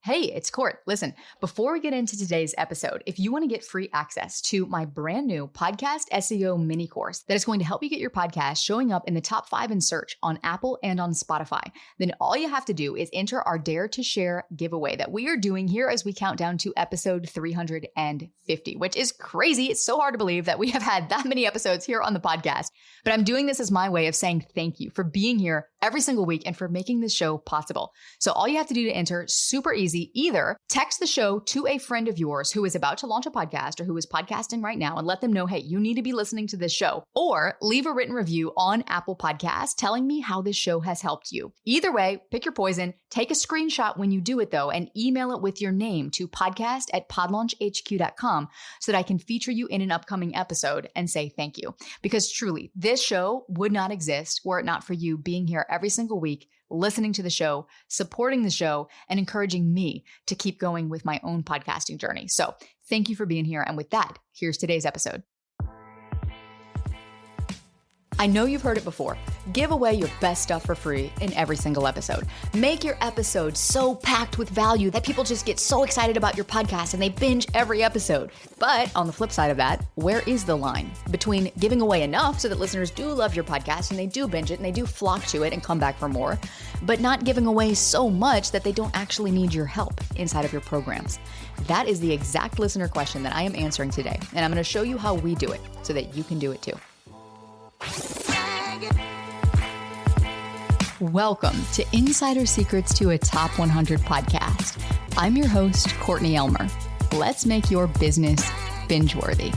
Hey, it's Court. Listen, before we get into today's episode, if you want to get free access to my brand new podcast SEO mini course that is going to help you get your podcast showing up in the top 5 in search on Apple and on Spotify, then all you have to do is enter our Dare to Share giveaway that we are doing here as we count down to episode 350, which is crazy. It's so hard to believe that we have had that many episodes here on the podcast, but I'm doing this as my way of saying thank you for being here every single week and for making this show possible. So all you have to do to enter, super easy. Either text the show to a friend of yours who is about to launch a podcast or who is podcasting right now and let them know, hey, you need to be listening to this show, or leave a written review on Apple Podcasts telling me how this show has helped you. Either way, pick your poison, take a screenshot when you do it though, and email it with your name to podcast@podlaunchhq.com so that I can feature you in an upcoming episode and say thank you. Because truly, this show would not exist were it not for you being here every single week, listening to the show, supporting the show, and encouraging me to keep going with my own podcasting journey. So thank you for being here. And with that, here's today's episode. I know you've heard it before. Give away your best stuff for free in every single episode. Make your episode so packed with value that people just get so excited about your podcast and they binge every episode. But on the flip side of that, where is the line between giving away enough so that listeners do love your podcast and they do binge it and they do flock to it and come back for more, but not giving away so much that they don't actually need your help inside of your programs? That is the exact listener question that I am answering today. And I'm going to show you how we do it so that you can do it too. Welcome to Insider Secrets to a Top 100 podcast. I'm your host, Courtney Elmer. Let's make your business binge-worthy.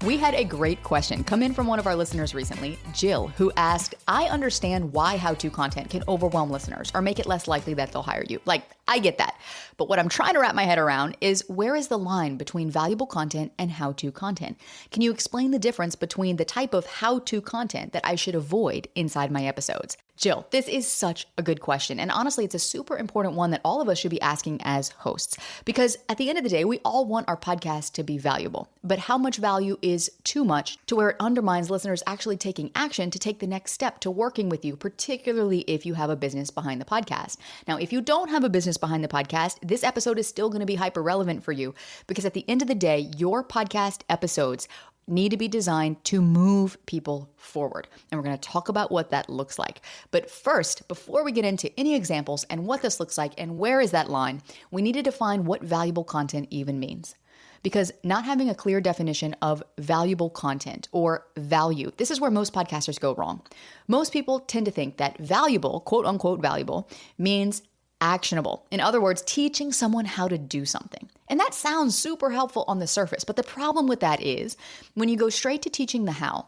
We had a great question come in from one of our listeners recently, Jill, who asked, I understand why how-to content can overwhelm listeners or make it less likely that they'll hire you. Like, I get that. But what I'm trying to wrap my head around is, where is the line between valuable content and how-to content? Can you explain the difference between the type of how-to content that I should avoid inside my episodes? Jill, this is such a good question. And honestly, it's a super important one that all of us should be asking as hosts. Because at the end of the day, we all want our podcast to be valuable. But how much value is too much to where it undermines listeners actually taking action to take the next step to working with you, particularly if you have a business behind the podcast? Now, if you don't have a business behind the podcast, this episode is still going to be hyper relevant for you, because at the end of the day, your podcast episodes need to be designed to move people forward. And we're going to talk about what that looks like. But first, before we get into any examples and what this looks like and where is that line, we need to define what valuable content even means. Because not having a clear definition of valuable content or value, this is where most podcasters go wrong. Most people tend to think that valuable, quote unquote valuable, means actionable. In other words, teaching someone how to do something. And that sounds super helpful on the surface, but the problem with that is when you go straight to teaching the how,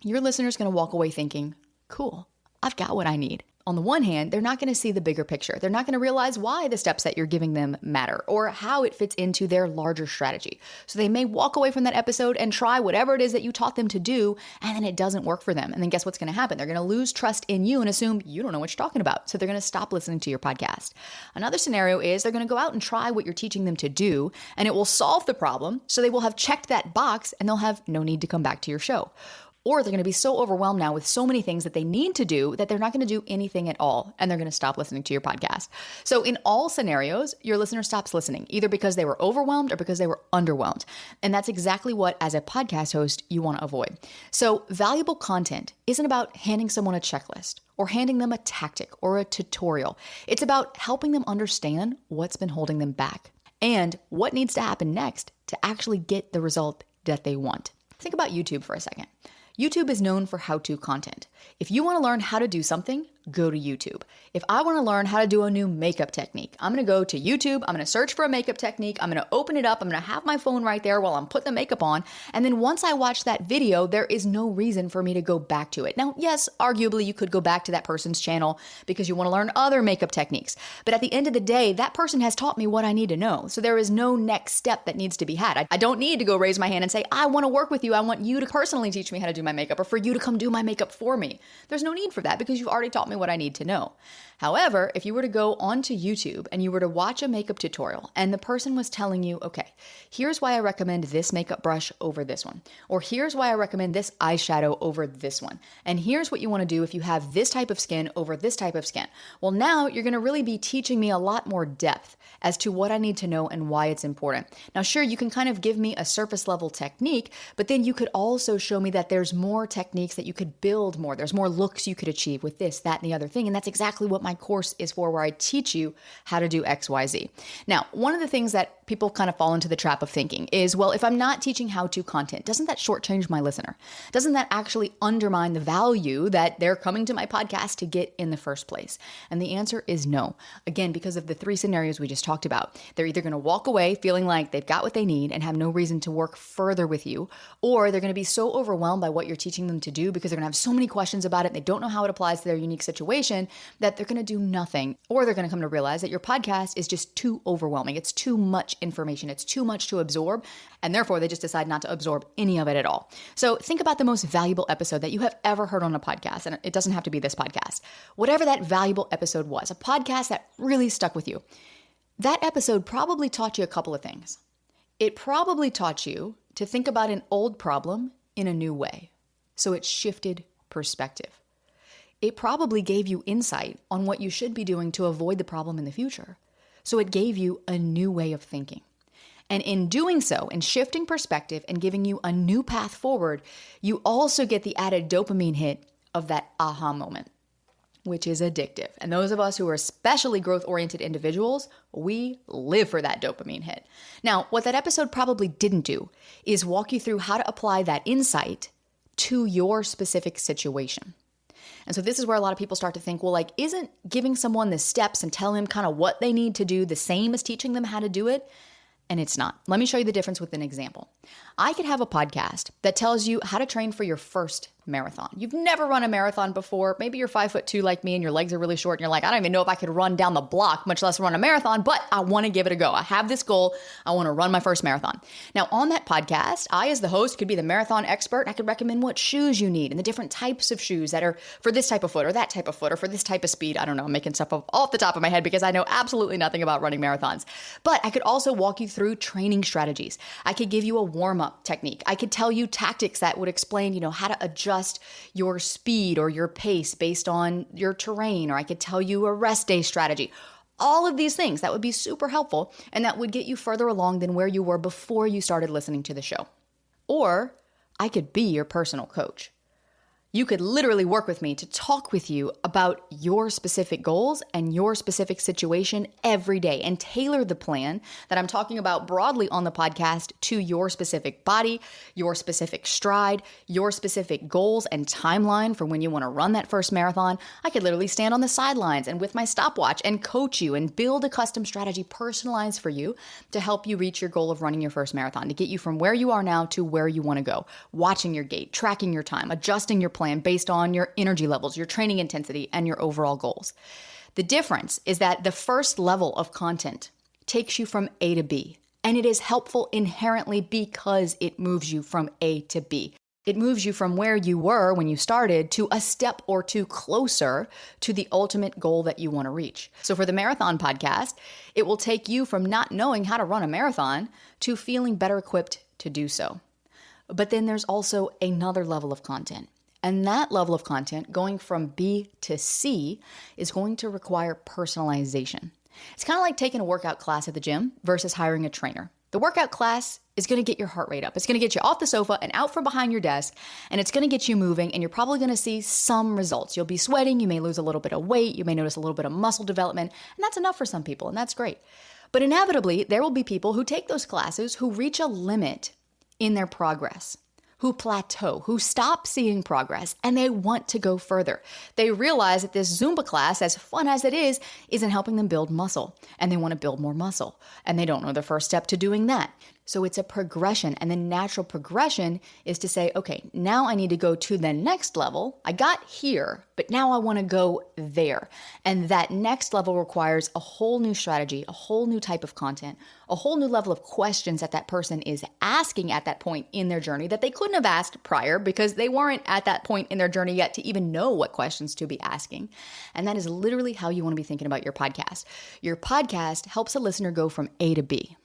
your listener's going to walk away thinking, cool, I've got what I need. On the one hand, they're not going to see the bigger picture. They're not going to realize why the steps that you're giving them matter or how it fits into their larger strategy. So they may walk away from that episode and try whatever it is that you taught them to do, and then it doesn't work for them. And then guess what's going to happen? They're going to lose trust in you and assume you don't know what you're talking about. So they're going to stop listening to your podcast. Another scenario is they're going to go out and try what you're teaching them to do, and it will solve the problem. So they will have checked that box and they'll have no need to come back to your show. Or they're going to be so overwhelmed now with so many things that they need to do that they're not going to do anything at all, and they're going to stop listening to your podcast. So in all scenarios, your listener stops listening, either because they were overwhelmed or because they were underwhelmed. And that's exactly what, as a podcast host, you want to avoid. So valuable content isn't about handing someone a checklist or handing them a tactic or a tutorial. It's about helping them understand what's been holding them back and what needs to happen next to actually get the result that they want. Think about YouTube for a second. YouTube is known for how-to content. If you want to learn how to do something, go to YouTube. If I want to learn how to do a new makeup technique, I'm going to go to YouTube. I'm going to search for a makeup technique. I'm going to open it up. I'm going to have my phone right there while I'm putting the makeup on. And then once I watch that video, there is no reason for me to go back to it. Now, yes, arguably you could go back to that person's channel because you want to learn other makeup techniques. But at the end of the day, that person has taught me what I need to know. So there is no next step that needs to be had. I don't need to go raise my hand and say, I want to work with you. I want you to personally teach me how to do my makeup or for you to come do my makeup for me. There's no need for that because you've already taught me me what I need to know. However, if you were to go onto YouTube and you were to watch a makeup tutorial and the person was telling you, okay, here's why I recommend this makeup brush over this one, or here's why I recommend this eyeshadow over this one, and here's what you want to do if you have this type of skin over this type of skin. Well, now you're going to really be teaching me a lot more depth as to what I need to know and why it's important. Now, sure, you can kind of give me a surface level technique, but then you could also show me that there's more techniques that you could build more. There's more looks you could achieve with this, that, and the other thing. And that's exactly what my course is for, where I teach you how to do X, Y, Z. Now, one of the things that people kind of fall into the trap of thinking is, well, if I'm not teaching how-to content, doesn't that shortchange my listener? Doesn't that actually undermine the value that they're coming to my podcast to get in the first place? And the answer is no. Again, because of the three scenarios we just talked about. They're either going to walk away feeling like they've got what they need and have no reason to work further with you, or they're going to be so overwhelmed by what you're teaching them to do because they're going to have so many questions about it and they don't know how it applies to their unique situation that they're going to do nothing, or they're going to come to realize that your podcast is just too overwhelming. It's too much information. It's too much to absorb, and therefore they just decide not to absorb any of it at all. So think about the most valuable episode that you have ever heard on a podcast, and it doesn't have to be this podcast. Whatever that valuable episode was, a podcast that really stuck with you. That episode probably taught you a couple of things. It probably taught you to think about an old problem in a new way. So it shifted perspective. It probably gave you insight on what you should be doing to avoid the problem in the future. So it gave you a new way of thinking. And in doing so, in shifting perspective and giving you a new path forward, you also get the added dopamine hit of that aha moment, which is addictive. And those of us who are especially growth-oriented individuals, we live for that dopamine hit. Now, what that episode probably didn't do is walk you through how to apply that insight to your specific situation. And so this is where a lot of people start to think, well, like, isn't giving someone the steps and telling them kind of what they need to do the same as teaching them how to do it? And it's not. Let me show you the difference with an example. I could have a podcast that tells you how to train for your first marathon. You've never run a marathon before. Maybe you're 5'2" like me and your legs are really short and you're like, I don't even know if I could run down the block, much less run a marathon, but I want to give it a go. I have this goal. I want to run my first marathon. Now on that podcast, I as the host could be the marathon expert. I could recommend what shoes you need and the different types of shoes that are for this type of foot or that type of foot or for this type of speed. I don't know. I'm making stuff up off the top of my head because I know absolutely nothing about running marathons. But I could also walk you through training strategies. I could give you a warm-up technique. I could tell you tactics that would explain, how to adjust your speed or your pace based on your terrain, or I could tell you a rest day strategy. All of these things that would be super helpful and that would get you further along than where you were before you started listening to the show. Or I could be your personal coach. You could literally work with me to talk with you about your specific goals and your specific situation every day and tailor the plan that I'm talking about broadly on the podcast to your specific body, your specific stride, your specific goals and timeline for when you want to run that first marathon. I could literally stand on the sidelines and with my stopwatch and coach you and build a custom strategy personalized for you to help you reach your goal of running your first marathon, to get you from where you are now to where you want to go, watching your gait, tracking your time, adjusting your plan based on your energy levels, your training intensity, and your overall goals. The difference is that the first level of content takes you from A to B, and it is helpful inherently because it moves you from A to B. It moves you from where you were when you started to a step or two closer to the ultimate goal that you want to reach. So for the Marathon Podcast, it will take you from not knowing how to run a marathon to feeling better equipped to do so. But then there's also another level of content. And that level of content, going from B to C, is going to require personalization. It's kind of like taking a workout class at the gym versus hiring a trainer. The workout class is going to get your heart rate up. It's going to get you off the sofa and out from behind your desk, and it's going to get you moving, and you're probably going to see some results. You'll be sweating, you may lose a little bit of weight, you may notice a little bit of muscle development, and that's enough for some people, and that's great. But inevitably, there will be people who take those classes who reach a limit in their progress, who plateau, who stop seeing progress, and they want to go further. They realize that this Zumba class, as fun as it is, isn't helping them build muscle, and they want to build more muscle, and they don't know the first step to doing that. So it's a progression, and the natural progression is to say, okay, now I need to go to the next level. I got here, but now I want to go there. And that next level requires a whole new strategy, a whole new type of content, a whole new level of questions that person is asking at that point in their journey that they couldn't have asked prior because they weren't at that point in their journey yet to even know what questions to be asking. And that is literally how you want to be thinking about your podcast. Your podcast helps a listener go from A to B.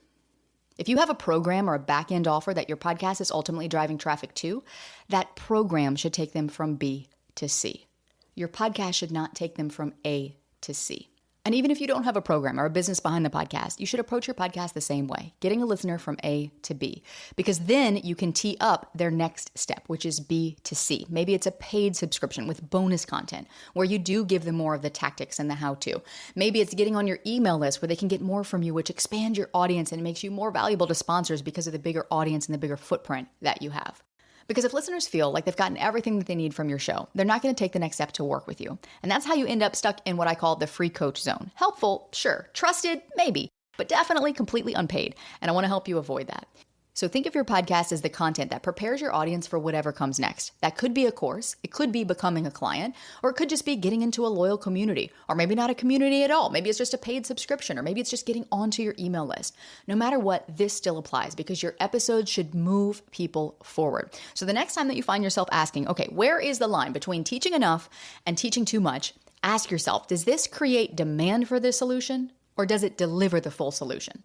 If you have a program or a back-end offer that your podcast is ultimately driving traffic to, that program should take them from B to C. Your podcast should not take them from A to C. And even if you don't have a program or a business behind the podcast, you should approach your podcast the same way, getting a listener from A to B, because then you can tee up their next step, which is B to C. Maybe it's a paid subscription with bonus content where you do give them more of the tactics and the how-to. Maybe it's getting on your email list where they can get more from you, which expands your audience and makes you more valuable to sponsors because of the bigger audience and the bigger footprint that you have. Because if listeners feel like they've gotten everything that they need from your show, they're not going to take the next step to work with you. And that's how you end up stuck in what I call the free coach zone. Helpful, sure. Trusted, maybe, but definitely completely unpaid. And I want to help you avoid that. So think of your podcast as the content that prepares your audience for whatever comes next. That could be a course, it could be becoming a client, or it could just be getting into a loyal community, or maybe not a community at all. Maybe it's just a paid subscription, or maybe it's just getting onto your email list. No matter what, this still applies because your episodes should move people forward. So the next time that you find yourself asking, okay, where is the line between teaching enough and teaching too much? Ask yourself, does this create demand for this solution, or does it deliver the full solution?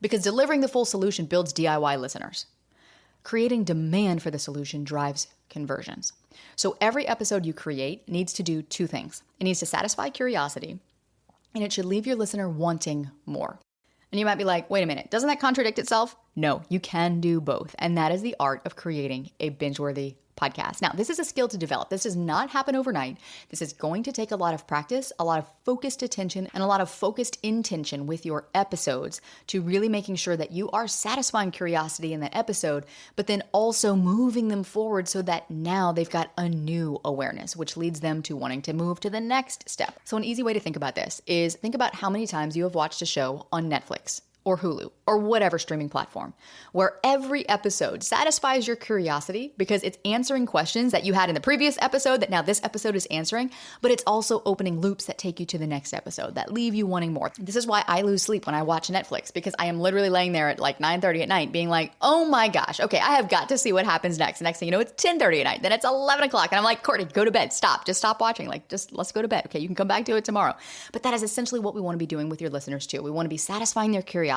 Because delivering the full solution builds DIY listeners. Creating demand for the solution drives conversions. So every episode you create needs to do two things. It needs to satisfy curiosity, and it should leave your listener wanting more. And you might be like, wait a minute, doesn't that contradict itself? No, you can do both. And that is the art of creating a binge-worthy podcast. Now, this is a skill to develop. This does not happen overnight. This is going to take a lot of practice, a lot of focused attention, and a lot of focused intention with your episodes to really making sure that you are satisfying curiosity in that episode, but then also moving them forward so that now they've got a new awareness, which leads them to wanting to move to the next step. So an easy way to think about this is think about how many times you have watched a show on Netflix or Hulu, or whatever streaming platform, where every episode satisfies your curiosity because it's answering questions that you had in the previous episode that now this episode is answering, but it's also opening loops that take you to the next episode that leave you wanting more. This is why I lose sleep when I watch Netflix, because I am literally laying there at like 9:30 at night being like, oh my gosh, okay, I have got to see what happens next. The next thing you know, it's 10:30 at night, then it's 11 o'clock, and I'm like, Courtney, go to bed, just stop watching, let's go to bed, okay, you can come back to it tomorrow. But that is essentially what we want to be doing with your listeners too. We want to be satisfying their curiosity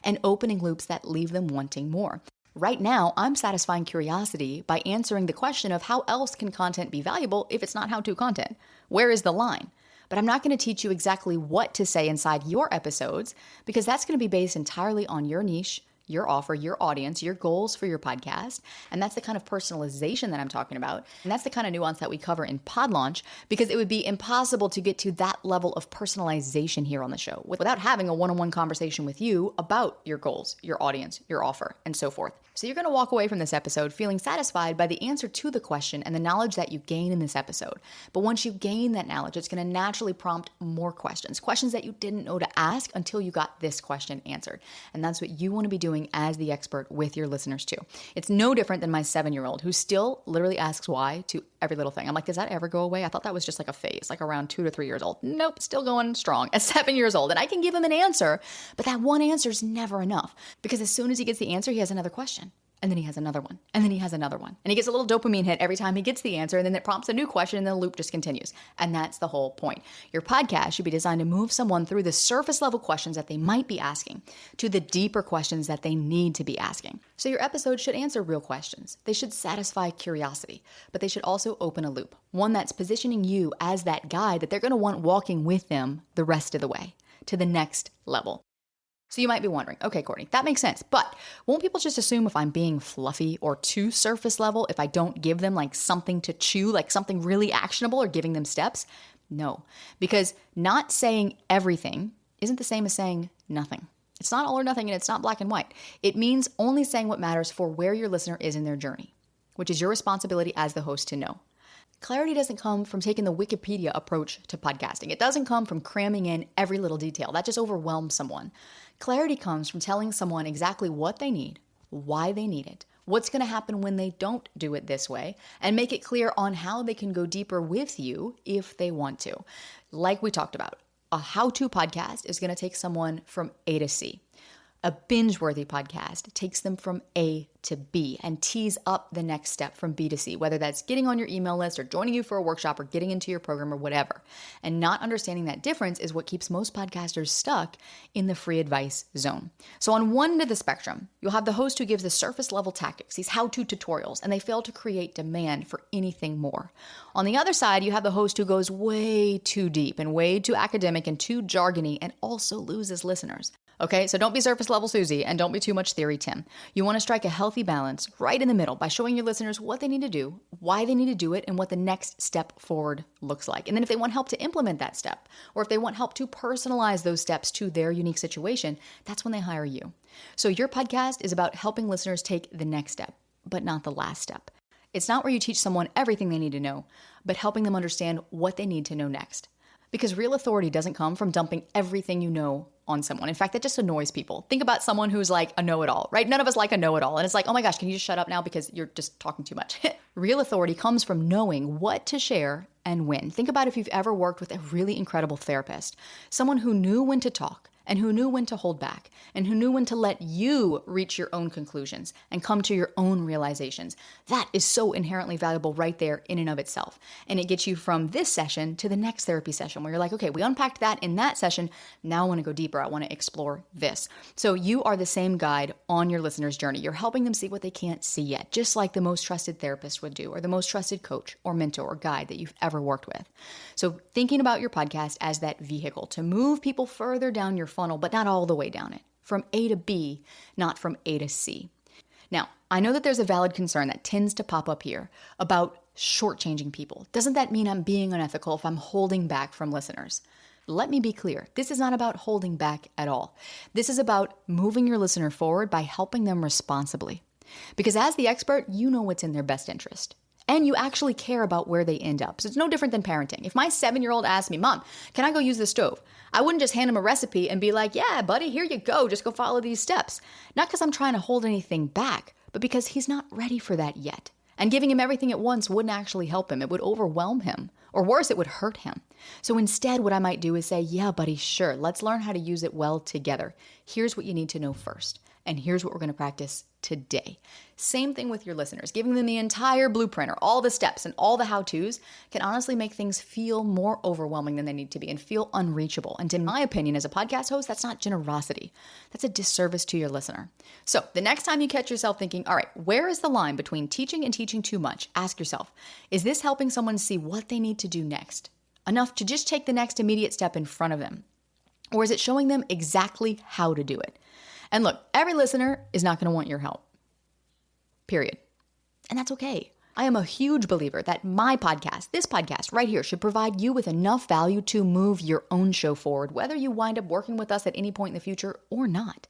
and opening loops that leave them wanting more. Right now, I'm satisfying curiosity by answering the question of how else can content be valuable if it's not how-to content? Where is the line? But I'm not going to teach you exactly what to say inside your episodes because that's going to be based entirely on your niche, your offer, your audience, your goals for your podcast. And that's the kind of personalization that I'm talking about. And that's the kind of nuance that we cover in Pod Launch, because it would be impossible to get to that level of personalization here on the show without having a one-on-one conversation with you about your goals, your audience, your offer, and so forth. So you're going to walk away from this episode feeling satisfied by the answer to the question and the knowledge that you gain in this episode. But once you gain that knowledge, it's going to naturally prompt more questions that you didn't know to ask until you got this question answered. And that's what you want to be doing as the expert with your listeners too. It's no different than my 7-year-old who still literally asks why to every little thing. I'm like, does that ever go away? I thought that was just like a phase, like around 2 to 3 years old. Nope, still going strong at 7 years old. And I can give him an answer, but that one answer is never enough because as soon as he gets the answer, he has another question. And then he has another one. And then he has another one. And he gets a little dopamine hit every time he gets the answer. And then it prompts a new question and the loop just continues. And that's the whole point. Your podcast should be designed to move someone through the surface level questions that they might be asking to the deeper questions that they need to be asking. So your episode should answer real questions. They should satisfy curiosity, but they should also open a loop. One that's positioning you as that guide that they're going to want walking with them the rest of the way to the next level. So you might be wondering, okay, Courtney, that makes sense, but won't people just assume if I'm being fluffy or too surface level, if I don't give them like something to chew, like something really actionable or giving them steps? No, because not saying everything isn't the same as saying nothing. It's not all or nothing and it's not black and white. It means only saying what matters for where your listener is in their journey, which is your responsibility as the host to know. Clarity doesn't come from taking the Wikipedia approach to podcasting. It doesn't come from cramming in every little detail. That just overwhelms someone. Clarity comes from telling someone exactly what they need, why they need it, what's going to happen when they don't do it this way, and make it clear on how they can go deeper with you if they want to. Like we talked about, a how-to podcast is going to take someone from A to C. A binge-worthy podcast takes them from A to B and tees up the next step from B to C, whether that's getting on your email list or joining you for a workshop or getting into your program or whatever. And not understanding that difference is what keeps most podcasters stuck in the free advice zone. So on one end of the spectrum, you'll have the host who gives the surface level tactics, these how-to tutorials, and they fail to create demand for anything more. On the other side, you have the host who goes way too deep and way too academic and too jargony and also loses listeners. Okay, so don't be surface level Susie and don't be too much theory Tim. You want to strike a healthy balance right in the middle by showing your listeners what they need to do, why they need to do it, and what the next step forward looks like. And then if they want help to implement that step, or if they want help to personalize those steps to their unique situation, that's when they hire you. So your podcast is about helping listeners take the next step, but not the last step. It's not where you teach someone everything they need to know, but helping them understand what they need to know next. Because real authority doesn't come from dumping everything you know on someone. In fact, that just annoys people. Think about someone who's like a know-it-all, right? None of us like a know-it-all. And it's like, oh my gosh, can you just shut up now because you're just talking too much? Real authority comes from knowing what to share and when. Think about if you've ever worked with a really incredible therapist, someone who knew when to talk and who knew when to hold back and who knew when to let you reach your own conclusions and come to your own realizations. That is so inherently valuable right there in and of itself. And it gets you from this session to the next therapy session where you're like, okay, we unpacked that in that session. Now I want to go deeper. I want to explore this. So you are the same guide on your listener's journey. You're helping them see what they can't see yet, just like the most trusted therapist would do, or the most trusted coach or mentor or guide that you've ever worked with. So thinking about your podcast as that vehicle to move people further down your funnel, but not all the way down it, from A to B, not from A to C. Now, I know that there's a valid concern that tends to pop up here about shortchanging people. Doesn't that mean I'm being unethical if I'm holding back from listeners? Let me be clear. This is not about holding back at all. This is about moving your listener forward by helping them responsibly. Because as the expert, you know what's in their best interest. And you actually care about where they end up. So it's no different than parenting. If my 7-year-old asked me, Mom, can I go use the stove? I wouldn't just hand him a recipe and be like, yeah, buddy, here you go. Just go follow these steps. Not because I'm trying to hold anything back, but because he's not ready for that yet. And giving him everything at once wouldn't actually help him. It would overwhelm him. Or worse, it would hurt him. So instead, what I might do is say, yeah, buddy, sure. Let's learn how to use it well together. Here's what you need to know first. And here's what we're going to practice today. Same thing with your listeners. Giving them the entire blueprint or all the steps and all the how-tos can honestly make things feel more overwhelming than they need to be and feel unreachable. And in my opinion, as a podcast host, that's not generosity. That's a disservice to your listener. So the next time you catch yourself thinking, all right, where is the line between teaching and teaching too much? Ask yourself, is this helping someone see what they need to do next? Enough to just take the next immediate step in front of them? Or is it showing them exactly how to do it? And look, every listener is not going to want your help. Period. And that's okay. I am a huge believer that my podcast, this podcast right here, should provide you with enough value to move your own show forward, whether you wind up working with us at any point in the future or not.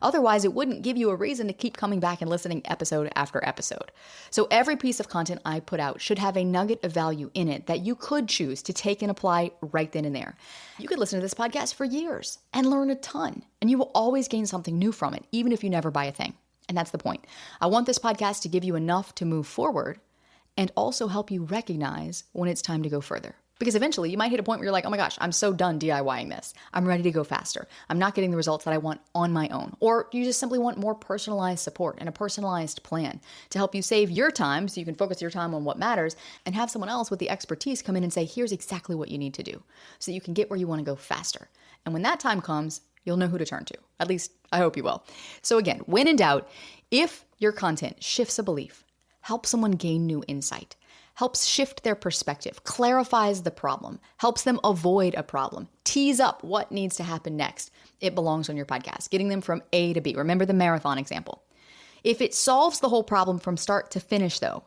Otherwise, it wouldn't give you a reason to keep coming back and listening episode after episode. So every piece of content I put out should have a nugget of value in it that you could choose to take and apply right then and there. You could listen to this podcast for years and learn a ton, and you will always gain something new from it, even if you never buy a thing. And that's the point. I want this podcast to give you enough to move forward and also help you recognize when it's time to go further. Because eventually you might hit a point where you're like, oh my gosh, I'm so done DIYing this. I'm ready to go faster. I'm not getting the results that I want on my own. Or you just simply want more personalized support and a personalized plan to help you save your time so you can focus your time on what matters and have someone else with the expertise come in and say, here's exactly what you need to do so you can get where you want to go faster. And when that time comes, you'll know who to turn to. At least I hope you will. So again, when in doubt, if your content shifts a belief, helps someone gain new insight, helps shift their perspective, clarifies the problem, helps them avoid a problem, tees up what needs to happen next, it belongs on your podcast, getting them from A to B. Remember the marathon example. If it solves the whole problem from start to finish, though,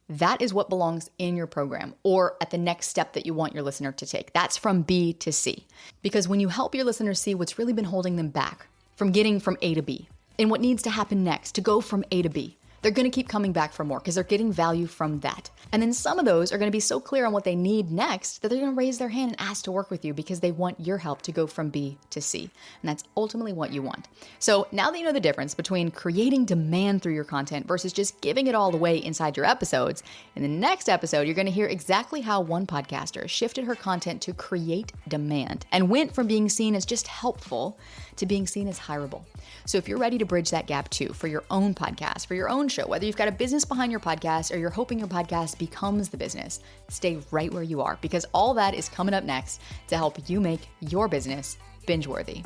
that is what belongs in your program or at the next step that you want your listener to take. That's from B to C. Because when you help your listeners see what's really been holding them back from getting from A to B and what needs to happen next to go from A to B, they're going to keep coming back for more because they're getting value from that. And then some of those are going to be so clear on what they need next that they're going to raise their hand and ask to work with you because they want your help to go from B to C. And that's ultimately what you want. So now that you know the difference between creating demand through your content versus just giving it all away inside your episodes, in the next episode, you're going to hear exactly how one podcaster shifted her content to create demand and went from being seen as just helpful to being seen as hireable. So if you're ready to bridge that gap too for your own podcast, for your own show, whether you've got a business behind your podcast or you're hoping your podcast becomes the business, stay right where you are because all that is coming up next to help you make your business binge-worthy.